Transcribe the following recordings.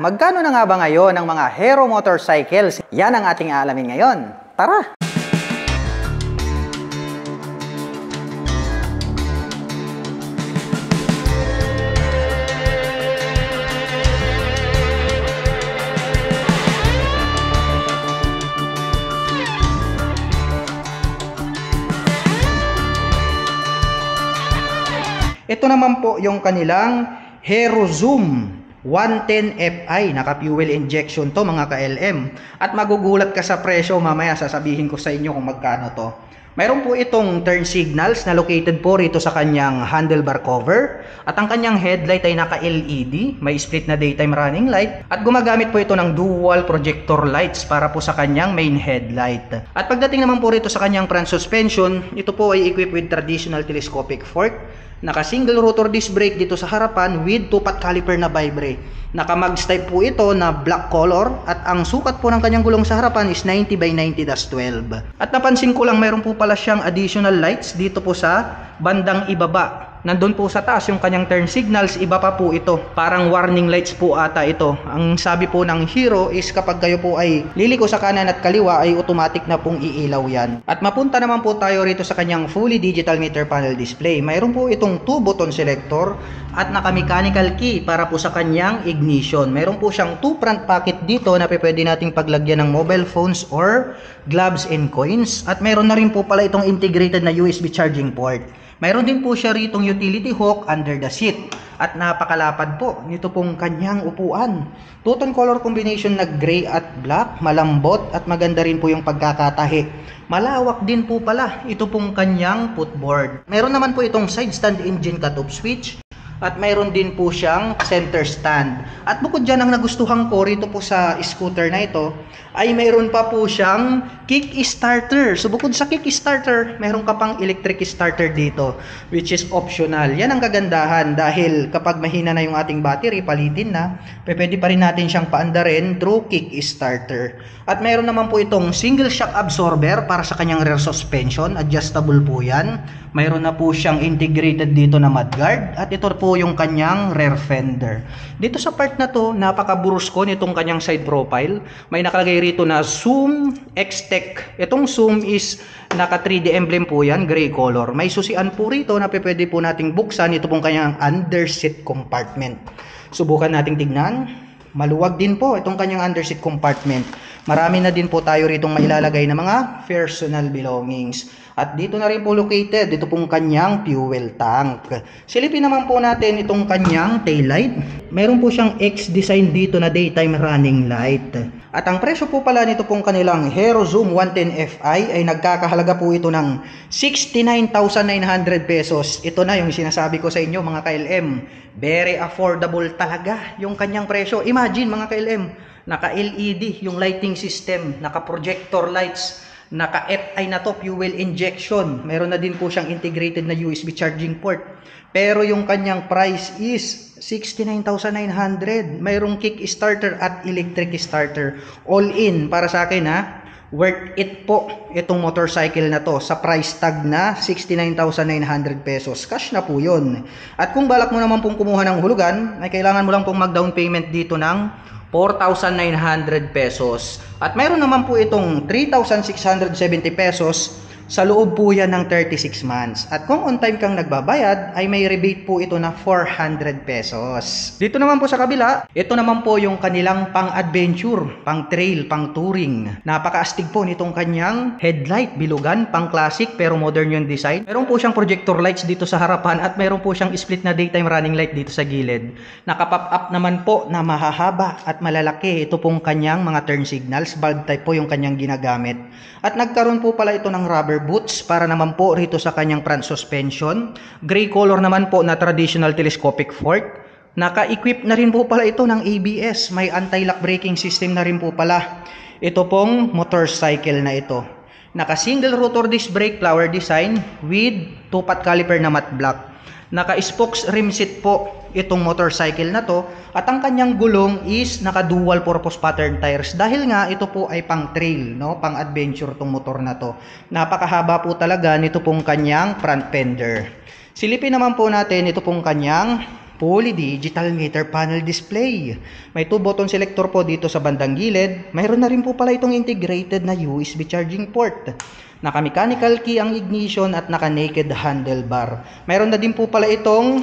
Magkano na nga ba ngayon ang mga Hero motorcycles? Yan ang ating aalamin ngayon. Tara! Ito naman po yung kanilang Hero Zoom 110 Fi, naka-fuel injection to mga ka-LM. At magugulat ka sa presyo, mamaya sasabihin ko sa inyo kung magkano to. Mayroon po itong turn signals na located po rito sa kanyang handlebar cover. At ang kanyang headlight ay naka-LED, may split na daytime running light. At gumagamit po ito ng dual projector lights para po sa kanyang main headlight. At pagdating naman po rito sa kanyang front suspension, ito po ay equipped with traditional telescopic fork. Naka-single rotor disc brake dito sa harapan with 2-pot caliper na vibrate. Naka-mags type po ito na black color at ang sukat po ng kanyang gulong sa harapan is 90 by 90-12. At napansin ko lang mayroon po pala siyang additional lights dito po sa bandang ibaba. Nandun po sa taas yung kanyang turn signals, iba pa po ito. Parang warning lights po ata ito. Ang sabi po ng Hero is kapag kayo po ay liliko sa kanan at kaliwa ay automatic na pong iilaw yan. At mapunta naman po tayo rito sa kanyang fully digital meter panel display. Mayroon po itong 2-button selector at naka-mechanical key para po sa kanyang ignition. Mayroon po siyang 2 front pocket dito na pwede nating paglagyan ng mobile phones or gloves and coins. At mayroon na rin po pala itong integrated na USB charging port. Mayroon din po siya ritong utility hook under the seat. At napakalapad po nito pong kanyang upuan. Two-tone color combination na gray at black, malambot at maganda rin po yung pagkakatahi. Malawak din po pala ito pong kanyang footboard. Mayroon naman po itong side stand engine cutoff switch. At mayroon din po siyang center stand. At bukod dyan, ang nagustuhan ko rito po sa scooter na ito ay mayroon pa po siyang kick starter. So bukod sa kick starter, mayroon ka pang electric starter dito, which is optional. Yan ang kagandahan dahil kapag mahina na yung ating battery, palitin na, pwede pa rin natin siyang paandarin through kick starter. At mayroon naman po itong single shock absorber para sa kanyang rear suspension. Adjustable po yan. Mayroon na po siyang integrated dito na mudguard. At ito po yung kanyang rear fender. Dito sa part na to, napaka-brusko nitong kanyang side profile. May nakalagay rito na Zoom X-Tech. Itong Zoom is naka 3D emblem po yan, gray color. May susian po rito na pwede po nating buksan. Ito pong kanyang underseat compartment. Subukan nating tignan. Maluwag din po itong kanyang underseat compartment. Marami na din po tayo ritong mailalagay na mga personal belongings. At dito na rin po located, ito pong kanyang fuel tank. Silipin naman po natin itong kanyang taillight. Meron po siyang X-design dito na daytime running light. At ang presyo po pala nito pong kanilang Hero Zoom 110 Fi ay nagkakahalaga po ito ng 69,900 pesos. Ito na yung sinasabi ko sa inyo mga ka-LM. Very affordable talaga yung kanyang presyo. Imagine mga ka-LM, naka-LED yung lighting system, naka-projector lights, naka-FI na to, fuel injection. Meron na din po siyang integrated na USB charging port. Pero yung kanyang price is 69,900. Mayroong kick starter at electric starter. All in, para sa akin ha, worth it po itong motorcycle na to sa price tag na 69,900 pesos. Cash na po yun. At kung balak mo naman pong kumuha ng hulugan, ay kailangan mo lang pong mag-down payment dito ng 4,900 pesos. At mayroon naman po itong 3,670 pesos. Sa loob po yan ng 36 months. At kung on time kang nagbabayad, ay may rebate po ito na 400 pesos. Dito naman po sa kabila, ito naman po yung kanilang pang-adventure, pang-trail, pang-touring. Napaka-astig po nitong kanyang headlight, bilugan, pang-classic pero modern yung design. Meron po siyang projector lights dito sa harapan at meron po siyang split na daytime running light dito sa gilid. Naka-pop up naman po na mahahaba at malalaki. Ito pong kanyang mga turn signals, bulb type po yung kanyang ginagamit. At nagkaroon po pala ito ng rubber boots para naman po rito sa kanyang front suspension. Gray color naman po na traditional telescopic fork. Naka-equip na rin po pala ito ng ABS. May anti-lock braking system na rin po pala. Ito pong motorcycle na ito. Naka-single rotor disc brake flower design with 2-pot caliper na matte black. Naka-spokes rim seat po itong motorcycle na to. At ang kanyang gulong is naka-dual purpose pattern tires. Dahil nga ito po ay pang trail, no? Pang adventure tong motor na to. Napakahaba po talaga nito pong kanyang front fender. Silipin naman po natin ito pong kanyang Poly digital meter panel display. May 2 button selector po dito sa bandang gilid. Mayroon na rin po pala itong integrated na USB charging port. Naka-mechanical key ang ignition at naka-naked handlebar. Mayroon na din po pala itong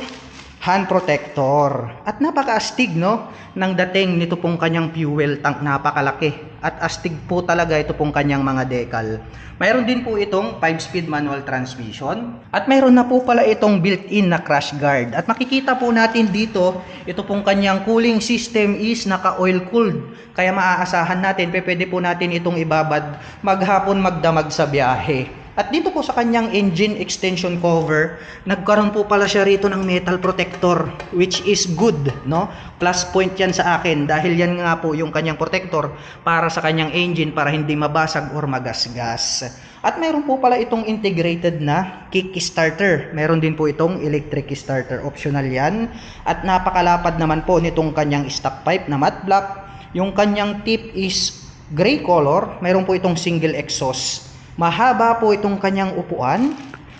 hand protector. At napaka-astig, no, ng dating nito pong kanyang fuel tank. Napakalaki. At astig po talaga ito pong kanyang mga decal. Mayroon din po itong 5-speed manual transmission. At mayroon na po pala itong built-in na crash guard. At makikita po natin dito, ito pong kanyang cooling system is naka-oil cooled. Kaya maaasahan natin, pwede po natin itong ibabad maghapon magdamag sa biyahe. At dito po sa kanyang engine extension cover, nagkaroon po pala siya rito ng metal protector, which is good, no? Plus point yan sa akin dahil yan nga po yung kanyang protector para sa kanyang engine para hindi mabasag or magasgas. At mayroon po pala itong integrated na kick starter. Mayroon din po itong electric starter, optional yan. At napakalapad naman po nitong kanyang stock pipe na matte black. Yung kanyang tip is gray color. Mayroon po itong single exhaust. Mahaba po itong kanyang upuan.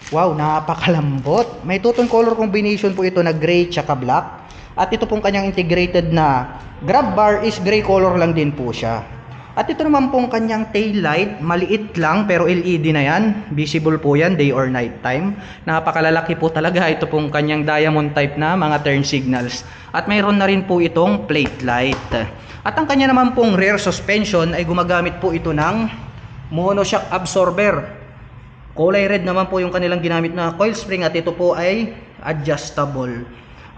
Wow, napakalambot. May two-tone color combination po ito na gray tsaka black. At ito pong kanyang integrated na grab bar is gray color lang din po siya. At ito naman pong kanyang tail light, maliit lang pero LED na yan. Visible po yan day or night time. Napakalalaki po talaga ito pong kanyang diamond type na mga turn signals. At mayroon na rin po itong plate light. At ang kanya naman pong rear suspension ay gumagamit po ito ng monoshock absorber. Kulay red naman po yung kanilang ginamit na coil spring at ito po ay adjustable.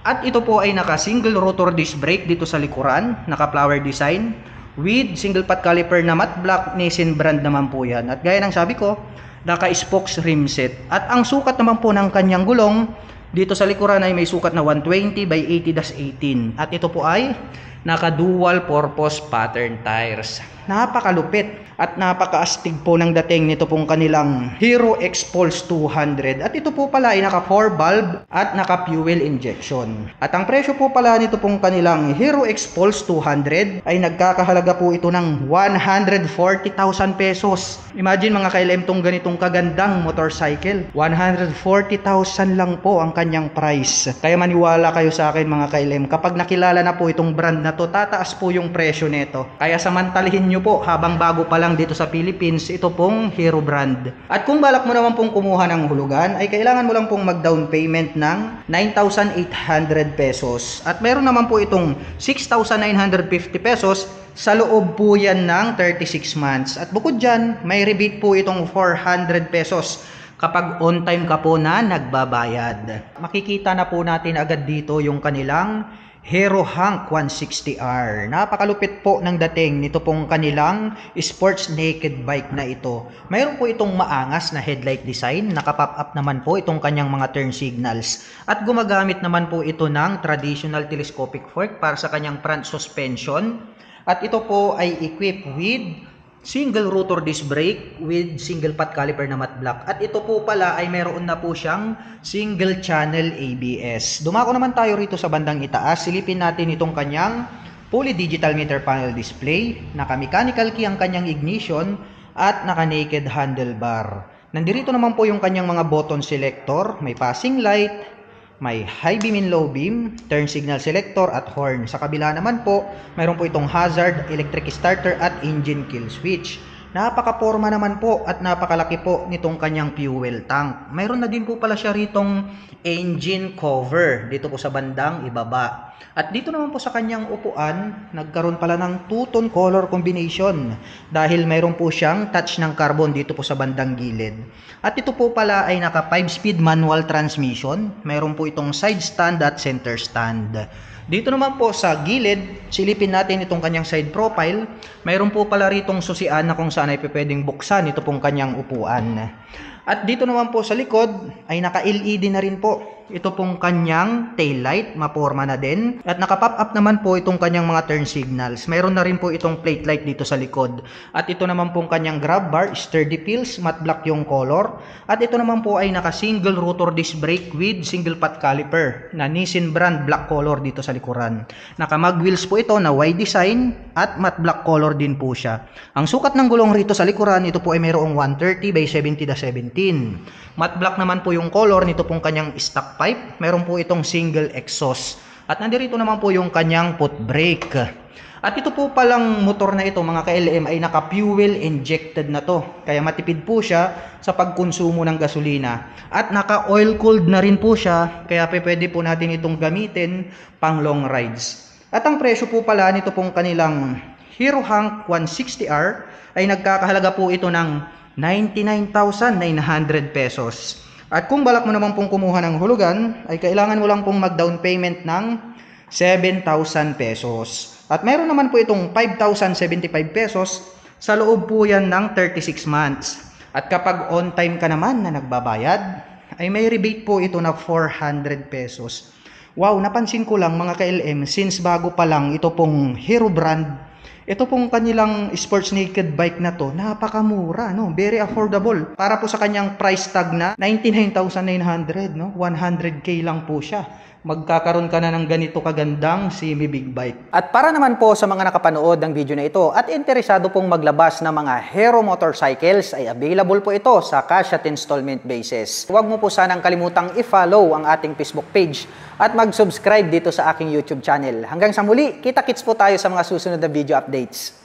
At ito po ay naka single rotor disc brake dito sa likuran, naka flower design with single pot caliper na matte black. Nissin brand naman po yan. At gaya ng sabi ko, naka spokes rim set. At ang sukat naman po ng kanyang gulong dito sa likuran ay may sukat na 120 by 80-18. At ito po ay naka dual purpose pattern tires. Napakalupit at napakaastig po ng dating nito pong kanilang Hero X-Pulse 200. At ito po pala ay naka 4 valve at naka fuel injection. At ang presyo po pala nito pong kanilang Hero X-Pulse 200 ay nagkakahalaga po ito ng 140,000 pesos. Imagine mga ka-LM tong ganitong kagandang motorcycle. 140,000 lang po ang kanyang price. Kaya maniwala kayo sa akin mga ka-LM, kapag nakilala na po itong brand na to, tataas po yung presyo nito. Kaya samantalihin nyo po habang bago pa lang dito sa Philippines ito pong Hero brand. At kung balak mo naman pong kumuha ng hulugan ay kailangan mo lang pong mag down payment ng 9,800 pesos. At meron naman po itong 6,950 pesos sa loob po yan ng 36 months. At bukod dyan, may rebate po itong 400 pesos kapag on time ka po na nagbabayad. Makikita na po natin agad dito yung kanilang Hero Hank 160R. Napakalupit po ng dating nito pong kanilang sports naked bike na ito. Mayroon po itong maangas na headlight design. Naka-pop up naman po itong kanyang mga turn signals. At gumagamit naman po ito ng traditional telescopic fork para sa kanyang front suspension. At ito po ay equipped with single rotor disc brake with single pot caliper na matte black. At ito po pala ay meron na po siyang single channel ABS. Dumako naman tayo rito sa bandang itaas. Silipin natin itong kanyang fully digital meter panel display. Naka-mechanical key ang kanyang ignition at naka-naked handlebar. Nandirito naman po yung kanyang mga button selector. May passing light, may high beam and low beam, turn signal selector at horn. Sa kabila naman po, mayroon po itong hazard, electric starter at engine kill switch. Napaka-porma naman po at napakalaki po nitong kanyang fuel tank. Mayroon na din po pala siya ritong engine cover dito po sa bandang ibaba. At dito naman po sa kanyang upuan, nagkaroon pala ng two-tone color combination dahil mayroon po siyang touch ng carbon dito po sa bandang gilid. At ito po pala ay naka 5-speed manual transmission. Mayroon po itong side stand at center stand. Dito naman po sa gilid, silipin natin itong kanyang side profile. Mayroon po pala ritong susian na kung saan ay pwedeng buksan ito pong kanyang upuan. At dito naman po sa likod ay naka-LED na rin po. Ito pong kanyang tail light, maporma na din. At naka-pop up naman po itong kanyang mga turn signals. Mayroon na rin po itong plate light dito sa likod. At ito naman pong kanyang grab bar, sturdy pills, matte black yung color. At ito naman po ay naka-single rotor disc brake with single pot caliper na Nissin brand black color dito sa likuran. Naka-mag wheels po ito na Y design at matte black color din po siya. Ang sukat ng gulong rito sa likuran, ito po ay mayroong 130 by 70-17. Matte black naman po yung color nito pong kanyang stock stock pipe. Meron po itong single exhaust. At nandito naman po yung kanyang foot brake. At ito po palang motor na ito mga ka-LM ay naka-fuel injected na to. Kaya matipid po siya sa pagkonsumo ng gasolina. At naka-oil cooled na rin po siya. Kaya pwede po natin itong gamitin pang long rides. At ang presyo po pala nito pong kanilang Hero Hank 160R ay nagkakahalaga po ito ng 99,900 pesos. At kung balak mo naman pong kumuha ng hulugan, ay kailangan mo lang pong mag-down payment ng 7,000 pesos. At meron naman po itong 5,075 pesos sa loob po yan ng 36 months. At kapag on time ka naman na nagbabayad, ay may rebate po ito na 400 pesos. Wow, napansin ko lang mga ka-LM, since bago pa lang ito pong Hero brand, ito pong kanilang sports naked bike na to, napakamura, no? Very affordable. Para po sa kanyang price tag na 99,900, no? 100k lang po siya. Magkakaroon ka na ng ganito kagandang semi big bike. At para naman po sa mga nakapanood ng video na ito at interesado pong maglabas ng mga Hero motorcycles, ay available po ito sa cash at installment basis. Huwag mo po sanang kalimutang i-follow ang ating Facebook page at mag-subscribe dito sa aking YouTube channel. Hanggang sa muli, kita-kits po tayo sa mga susunod na video updates.